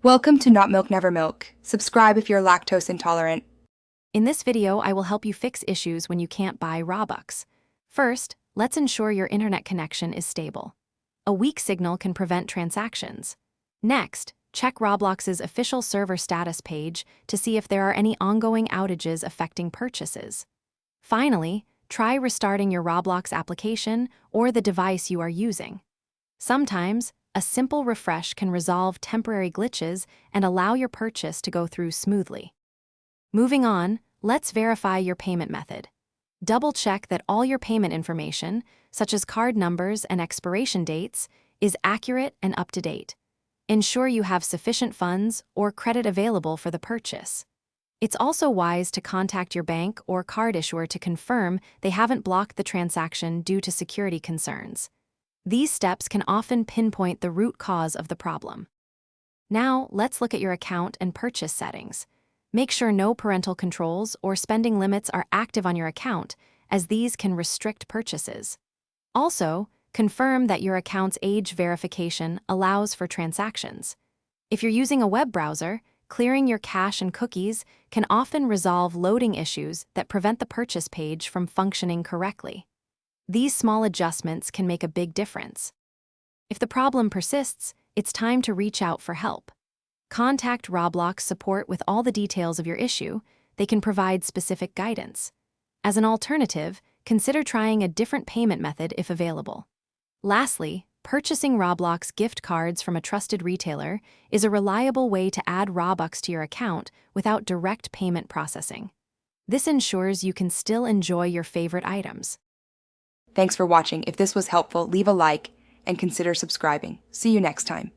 Welcome to Not Milk Never Milk. Subscribe if you're lactose intolerant. In this video, I will help you fix issues when you can't buy Robux. First, let's ensure your internet connection is stable. A weak signal can prevent transactions. Next, check Roblox's official server status page to see if there are any ongoing outages affecting purchases. Finally, try restarting your Roblox application or the device you are using. Sometimes, a simple refresh can resolve temporary glitches and allow your purchase to go through smoothly. Moving on, let's verify your payment method. Double-check that all your payment information, such as card numbers and expiration dates, is accurate and up to date. Ensure you have sufficient funds or credit available for the purchase. It's also wise to contact your bank or card issuer to confirm they haven't blocked the transaction due to security concerns. These steps can often pinpoint the root cause of the problem. Now, let's look at your account and purchase settings. Make sure no parental controls or spending limits are active on your account, as these can restrict purchases. Also, confirm that your account's age verification allows for transactions. If you're using a web browser, clearing your cache and cookies can often resolve loading issues that prevent the purchase page from functioning correctly. These small adjustments can make a big difference. If the problem persists, it's time to reach out for help. Contact Roblox support with all the details of your issue. They can provide specific guidance. As an alternative, consider trying a different payment method if available. Lastly, purchasing Roblox gift cards from a trusted retailer is a reliable way to add Robux to your account without direct payment processing. This ensures you can still enjoy your favorite items. Thanks for watching. If this was helpful, leave a like and consider subscribing. See you next time.